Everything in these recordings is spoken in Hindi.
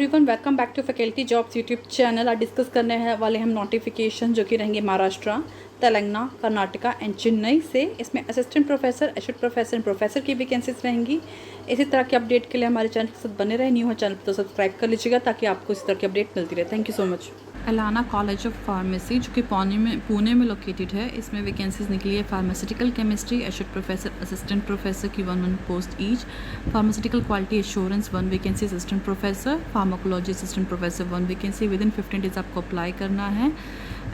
Everyone welcome back to faculty jobs YouTube channel. आज डिस्कस करने हैं वाले हम नोटिफिकेशन जो कि रहेंगे महाराष्ट्र, तेलंगाना, कर्नाटका एंड चेन्नई से। इसमें assistant professor, associate professor and professor की वैकेंसीज रहेंगी। इसी तरह के अपडेट के लिए हमारे चैनल के साथ बने रहे। न्यू हो चैनल तो सब्सक्राइब कर लीजिएगा ताकि आपको इस तरह की अपडेट मिलती रहे। Thank you so much. Alana college of pharmacy जो कि पुणे में लोकेटेड है, इसमें वैकेंसीज निकली है pharmaceutical chemistry, associate professor, assistant professor की 1 post each. Pharmaceutical quality assurance 1 vacancy, assistant professor. Pharmacology assistant professor 1 vacancy. With in 15 days आपको अप्लाई करना है।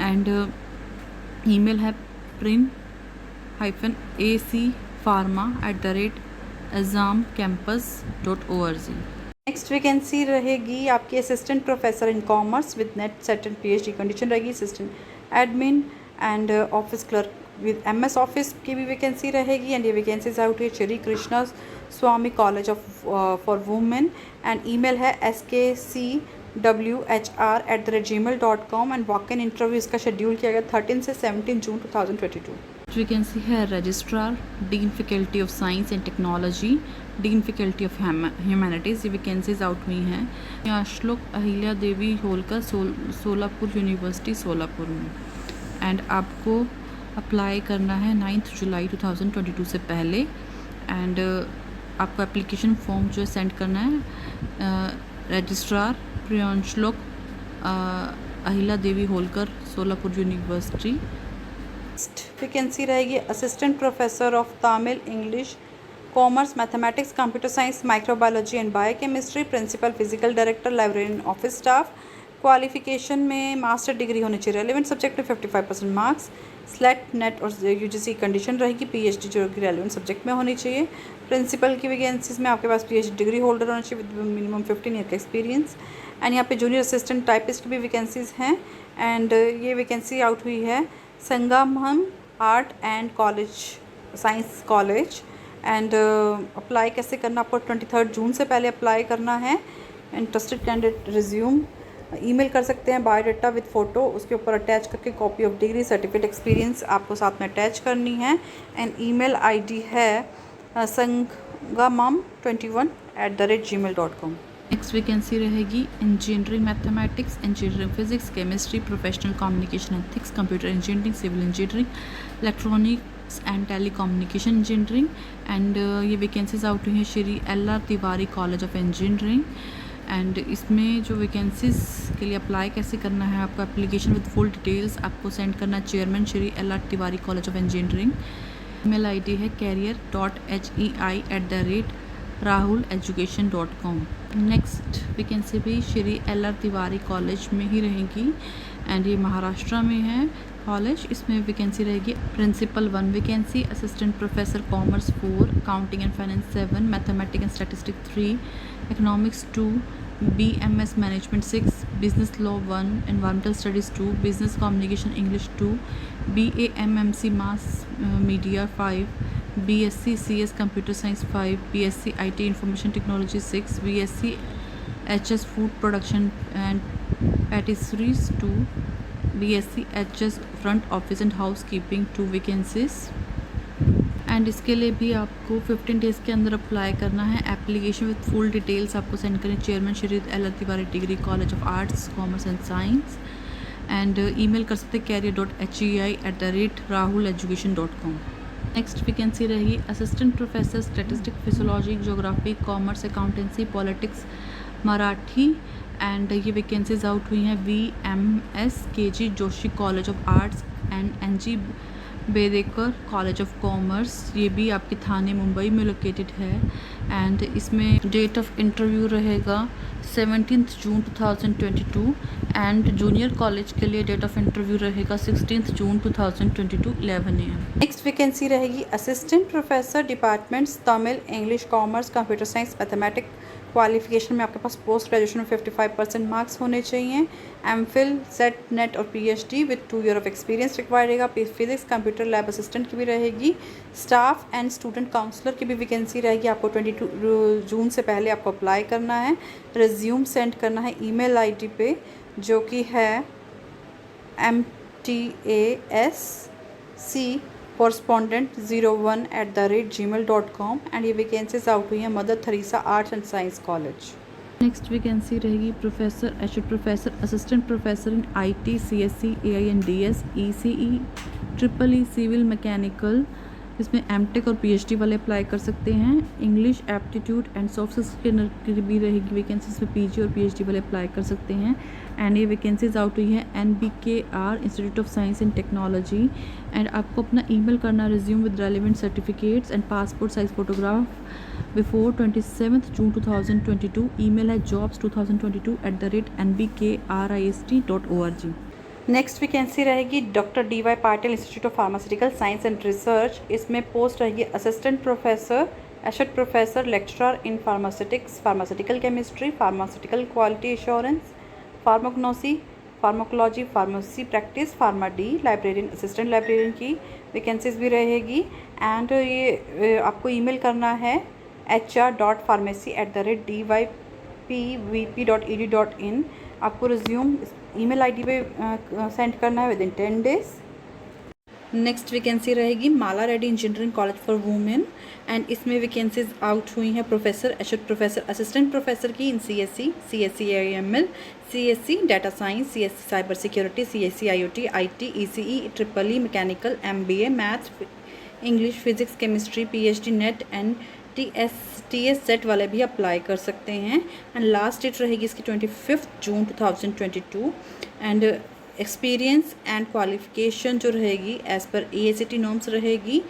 एंड ईमेल है prim-ac pharma@examcampus.org। नेक्स्ट वैकेंसी रहेगी आपकी assistant professor in commerce with NET SET and PhD condition रहेगी। Assistant admin and office clerk with MS office की भी वैकेंसी रहेगी। एंड ये वैकेंसीज आउट है Shri Krishna Swami college of for women. And email है skcwhr@gmail.com। And walk in interview इसका शेड्यूल किया गया 13 से 17 जून 2022। वैकेंसी है registrar, dean faculty of science and technology, dean faculty of humanities. ये वैकेंसीज आउट हुई हैं श्लोक अहिल्या देवी होलकर, सोलापुर यूनिवर्सिटी सोलापुर में। एंड आपको अप्लाई करना है 9 जुलाई 2022 से पहले। एंड आपको एप्लीकेशन फॉर्म जो है सेंड करना है registrar Punyashlok Ahilya Devi Holkar, Solapur university. Vacancy रहेगी assistant professor of Tamil, English, commerce, mathematics, computer science, microbiology and biochemistry, principal, physical director, librarian, office staff. Qualification में मास्टर डिग्री होनी चाहिए। रेलिवेंट सब्जेक्ट में 55% मार्क्स, स्लेट, नेट और UGC कंडीशन रहेगी। PhD जो कि रेलिवेंट सब्जेक्ट में होनी चाहिए। प्रिंसिपल की वैकेंसीज में आपके पास PhD डिग्री होल्डर होना चाहिए विद मिनिमम 15 ईयर का एक्सपीरियंस। एंड यहाँ पे जूनियर असिस्टेंट टाइपिस्ट की भी वैकेंसीज हैं। एंड ये वैकेंसी आउट हुई है Sangamam art and college, science college. And apply कैसे करना, आपको 23 जून से पहले अप्लाई करना है। इंटरेस्टेड कैंडिडेट रिज्यूम ईमेल कर सकते हैं, बायोडाटा विद फ़ोटो, उसके ऊपर अटैच करके copy of degree, certificate, experience आपको साथ में अटैच करनी है। एंड ईमेल ID है sangamam21@gmail.com। नेक्स्ट वैकेंसी रहेगी engineering mathematics, engineering physics, chemistry, professional communication ethics, computer engineering, civil engineering, electronics and telecommunication engineering. And ये वैकेंसीज आउट हुई हैं Shri LR Tiwari college of engineering. And इसमें जो वैकेंसीज के लिए अप्लाई कैसे करना है, आपको एप्लीकेशन विद फुल डिटेल्स आपको सेंड करना है chairman Shri LR Tiwari college of engineering. Email ID है career.hei@rahuleducation.com। नेक्स्ट वैकेंसी भी श्री LR तिवारी कॉलेज में ही रहेगी। एंड ये महाराष्ट्र में है कॉलेज। इसमें वैकेंसी रहेगी principal 1 vacancy, assistant professor commerce 4, accounting and finance 7, mathematics and statistics 3, economics 2, BMS management 6, business law 1, environmental studies 2, business communication English 2, BA MMC mass media 5, BSc CS computer science 5, BSc IT information technology 6, BSc HS food production and patisseries 2, BSc HS front office and housekeeping 2 vacancies. And इसके लिए भी आपको 15 डेज़ के अंदर अप्लाई करना है। एप्लीकेशन विद फुल डिटेल्स आपको सेंड करें chairman Shri LR Tiwari degree college of arts, commerce and science. And email कर सकते career.hei@rahuleducation.com। नेक्स्ट वैकेंसी रही assistant professor statistic, physiology, geography, commerce, accountancy, politics, Marathi. And ये वैकेंसीज आउट हुई हैं VMS KG Joshi college of arts and NG Bedekar college of commerce. ये भी आपके थाने मुंबई में लोकेटेड है। एंड इसमें डेट ऑफ इंटरव्यू रहेगा 17 जून 2022। एंड जूनियर कॉलेज के लिए डेट ऑफ इंटरव्यू रहेगा 16 जून 2022 11 AM। नेक्स्ट वैकेंसी रहेगी assistant professor departments Tamil, English, commerce, computer science, mathematics. Qualification में आपके पास पोस्ट ग्रेजुएशन में 55% मार्क्स होने चाहिए। MPhil, सेट, नेट और PhD with 2 year of experience required रहेगा। फिजिक्स कंप्यूटर लैब असिस्टेंट की भी रहेगी। स्टाफ एंड स्टूडेंट काउंसलर की भी वैकेंसी रहेगी। आपको 22 जून से पहले आपको अप्लाई करना है। रिज्यूम सेंड करना है ईमेल ID पे जो कि है mtasc correspondent01@gmail.com। एंड ये वैकेंसीज आउट हुई हैं mother Teresa arts and science college. Next vacancy रहेगी professor, associate professor, assistant professor in IT, CSE, AINDS, ECE, triple E civil mechanical. इसमें MTech और PhD वाले अप्लाई कर सकते हैं। English aptitude and soft skill की भी रहेगी वैकेंसी, इसमें PG और PhD वाले अप्लाई कर सकते हैं। एंड ये वैकेंसीज आउट हुई है NBKR institute of science and technology. And आपको अपना ईमेल करना resume with relevant certificates and passport size photograph before 27 June 2022। Email है jobs2022@nbkrist.org। नेक्स्ट वैकेंसी रहेगी doctor DY Patil institute of pharmaceutical science and research. इसमें पोस्ट रहेगी assistant professor, associate professor, lecturer in pharmaceutics, pharmaceutical chemistry, pharmaceutical quality assurance, pharmacognosy, pharmacology, pharmacy practice, pharma D, librarian, assistant librarian की वैकेंसीज भी रहेगी। एंड ये आपको ईमेल करना है hr.pharmacy@dypvp.edu.in। आपको रिज्यूम ईमेल आईडी पे सेंड करना है विदिन 10 डेज। नेक्स्ट वैकेंसी रहेगी Malla Reddy engineering college for women. And इसमें वैकेंसीज आउट हुई हैं professor, associate professor, assistant professor की in CSE, CSE AIML, CSE data science, CSE cyber security, CSE IoT, IT, ECE, triple E mechanical, MBA math, English, physics, chemistry, PhD NET and TS SET वाले भी अप्लाई कर सकते हैं। एंड लास्ट डेट रहेगी इसकी 25 जून 2022। एंड एक्सपीरियंस एंड क्वालिफिकेशन जो रहेगी एज़ पर AICTE नॉर्म्स रहेगी।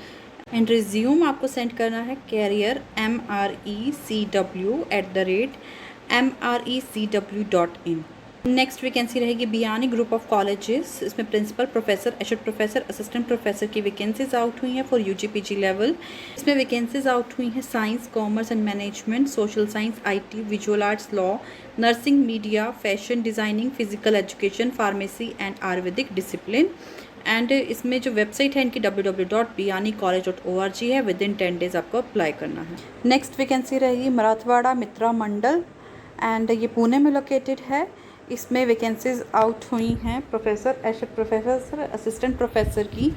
एंड रिज्यूम आपको सेंड करना है कैरियर mrecw@mrecw.in। नेक्स्ट वैकेंसी रहेगी बियानी ग्रुप ऑफ कॉलेजेस। इसमें principal professor, associate professor, assistant professor की वैकेंसीज आउट हुई हैं फॉर UG PG लेवल। इसमें वैकेंसीज आउट हुई हैं science, commerce and management, social science, IT, visual arts, law, nursing, media, fashion designing, physical education, pharmacy and Ayurvedic discipline. And इसमें जो वेबसाइट है इनकी www.biyanicollege.org है। विदिन 10 डेज आपको अप्लाई करना है। नेक्स्ट वैकेंसी रहेगी मराठवाड़ा मित्रा मंडल एंड ये पुणे में लोकेटेड है। इसमें वैकेंसीज आउट हुई हैं professor, associate professor, assistant professor की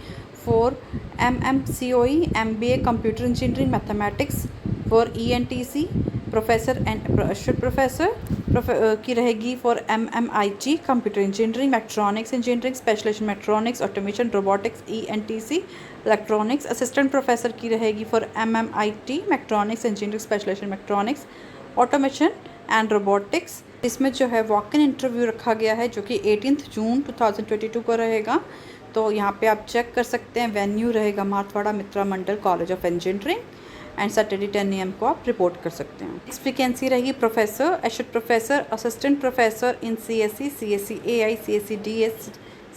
for MMCOE, MBA computer engineering mathematics for ENTC, professor and associate professor की रहेगी for MMIT computer engineering, mechatronics engineering, specialization mechatronics, automation, robotics, ENTC electronics. Assistant professor की रहेगी for MMIT mechatronics engineering, specialization mechatronics, automation and robotics. इसमें जो है वॉक इन इंटरव्यू रखा गया है जो कि 18 जून 2022 को रहेगा। तो यहाँ पे आप चेक कर सकते हैं। वेन्यू रहेगा Marathwada Mitra Mandal college of engineering and Saturday 10 AM को आप रिपोर्ट कर सकते हैं। नेक्स्ट वैकेंसी रहेगी professor, associate professor, assistant professor in CSE, CSE AI, CSE DS,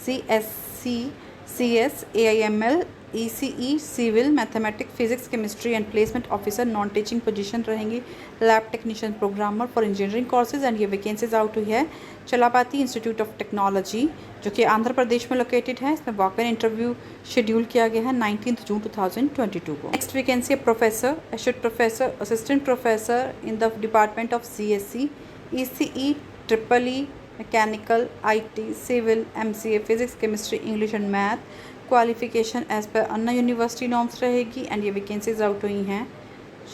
CSC, CS, AIML, ECE, civil, mathematics, physics, chemistry and placement officer. Non teaching position रहेंगी lab technician, programmer for engineering courses. And ये वैकेंसीज आउट हुई है चलापाती इंस्टीट्यूट ऑफ टेक्नोलॉजी जो कि आंध्र प्रदेश में लोकेटेड है। इसमें वॉक इन इंटरव्यू शेड्यूल किया गया है 19 जून 2022 को। नेक्स्ट वैकेंसी है professor, associate professor, assistant professor in the department of CSE, ECE, triple E mechanical, IT, civil, MCA physics, chemistry, English and math. Qualification as per Anna university norms रहेगी। एंड ये वैकेंसीज आउट हुई हैं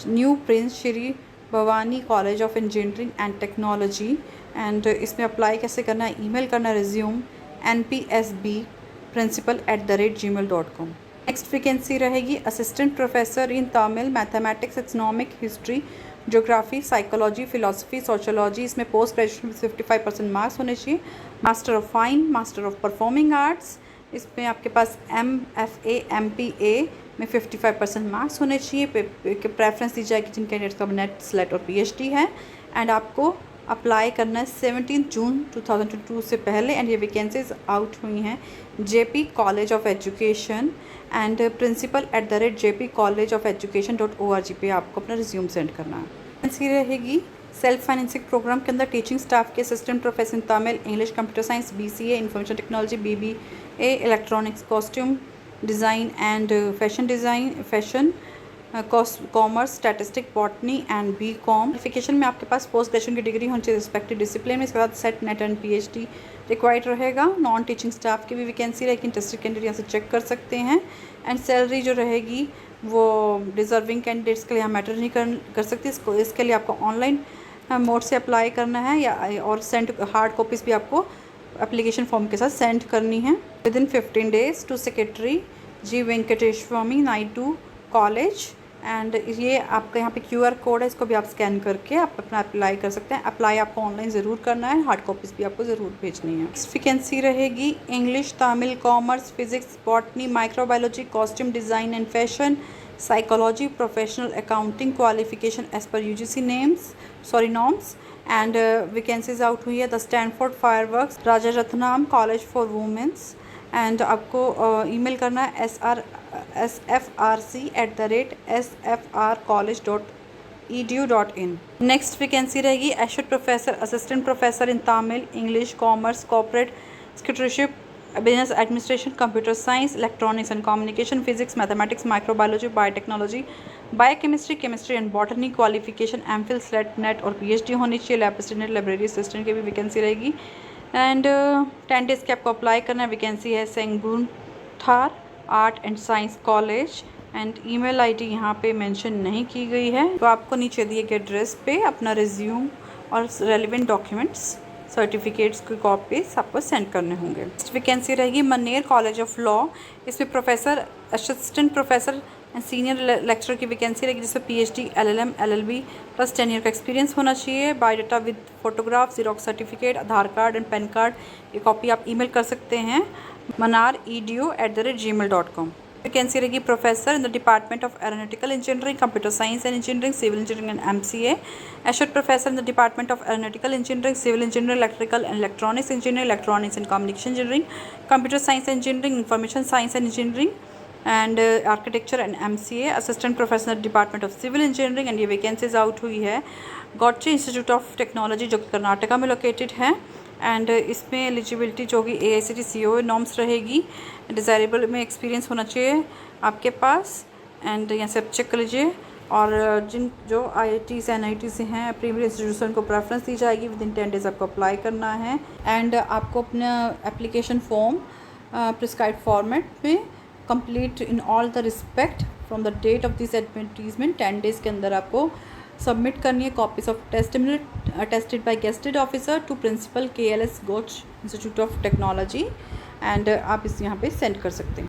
new prince Shri Bhavani college of engineering and technology. And इसमें अप्लाई कैसे करना है, ईमेल करना रिज्यूम npsbprincipal@gmail.com। नेक्स्ट वैकेंसी रहेगी assistant professor in Tamil, mathematics, economic, history, geography, psychology, philosophy, sociology. इसमें पोस्ट ग्रेजुएशन में 55% मार्क्स होने चाहिए। Master of fine, master of performing arts, इसमें आपके पास MFA MPA में 55% मार्क्स होने चाहिए। प्रेफरेंस दी जाएगी जिन कैंडिडेट्स का नेट, स्लेट और PhD है। एंड आपको अप्लाई करना है 17 जून 2022 से पहले। एंड ये वैकेंसीज आउट हुई हैं JP college of education and principal@jpcollegeofeducation.org पे आपको अपना रिज्यूम सेंड करना है। वैकेंसी रहेगी सेल्फ फाइनेंसिंग प्रोग्राम के अंदर टीचिंग स्टाफ के assistant professor in Tamil, English, computer science, BCA information technology, BBA electronics, costume design and fashion commerce, statistic, botany and BCom। Qualification में आपके पास पोस्ट ग्रेजुएशन की डिग्री होनी चाहिए रिस्पेक्टिव डिसिप्लिन में। इसके बाद set, net and PhD required रहेगा। नॉन टीचिंग स्टाफ की भी वैकेंसी रहेगी। इंटरेस्टेड कैंडिडेट यहाँ से चेक कर सकते हैं। एंड सैलरी जो रहेगी वो डिज़र्विंग कैंडिडेट्स के लिए यहाँ मैटर नहीं कर सकती। इसके लिए आपको ऑनलाइन मोड से अप्लाई करना है या और सेंड हार्ड कॉपीज़ भी आपको एप्लीकेशन फॉर्म के साथ सेंड करनी है within 15 days to secretary G Venkataswamy Naidu college. And ये आपका यहाँ पे QR कोड है, इसको भी आप स्कैन करके आप अपना अप्लाई कर सकते हैं। अप्लाई आपको ऑनलाइन ज़रूर करना है, हार्ड कॉपीज़ भी आपको ज़रूर भेजनी है। वैकेंसी रहेगी English, Tamil, commerce, physics, botany, microbiology, costume design and fashion, psychology, professional accounting, qualification as per UGC norms. And vacancies out हुई है the Stanford fireworks, Raja Ratnam college for women's. And आपको ईमेल करना है src@sfrcollege.edu.in। नेक्स्ट वैकेंसी रहेगी associate professor, assistant professor in Tamil, English, commerce, corporate secretaryship, business administration, computer science, electronics and communication, physics, mathematics, microbiology, biotechnology, biochemistry, chemistry and botany. Qualification MPhil, SLET, NET और PhD होनी चाहिए। लैब असिस्टेंट, लाइब्रेरी असिस्टेंट की भी वैकेंसी रहेगी। एंड 10 डेज़ के आपको अप्लाई करना है। वैकेंसी है Sengunthar art and science college. And email ID यहाँ पे मेंशन नहीं की गई है, तो आपको नीचे दिए गए एड्रेस पे अपना रिज्यूम और रेलिवेंट डॉक्यूमेंट्स, सर्टिफिकेट्स की कॉपीज आपको सेंड करने होंगे। नेक्स्ट वैकेंसी रहेगी मनेर कॉलेज ऑफ लॉ, इसमें professor, assistant professor and senior lecturer की वैकेंसी रहेगी, जिसमें PhD, LLM, LLB plus 10 year का एक्सपीरियंस होना चाहिए। Biodata with photograph, xerox certificate, Aadhaar card and pan card की कॉपी आप ईमेल कर सकते हैं manar.edu@gmail.com। वैकेंसी रहेगी professor in the department of aeronautical engineering, computer science and engineering, civil engineering and MCA। Associate professor in the department of aeronautical engineering, civil engineering, electrical and electronics engineering, electronics and communication engineering, computer science engineering, information science and engineering and architecture and MCA। Assistant professor department of civil engineering. And ये वैकेंसीज आउट हुई है गॉडची इंस्टीट्यूट ऑफ टेक्नोलॉजी, जो कि कर्नाटका में लोकेटेड है। एंड इसमें एलिजिबिलिटी जो कि AICTE COA नॉर्म्स रहेगी। डिज़ायरेबल में एक्सपीरियंस होना चाहिए आपके पास। एंड यहाँ से आप चेक कर लीजिए। और जो IITs NIT से हैं, प्रीमियर इंस्टीट्यूशन को प्रेफरेंस दी जाएगी। विदिन 10 डेज़ आपको अप्लाई करना है। एंड आपको अपना एप्लीकेशन फॉर्म प्रिस्क्राइब फॉर्मेट में complete in all the respect from the date of this advertisement 10 days के अंदर आपको सबमिट करनी है। Copies of testimonial attested by gazetted officer to principal KLS Gogte institute of technology. And आप इस यहाँ पे सेंड कर सकते हैं।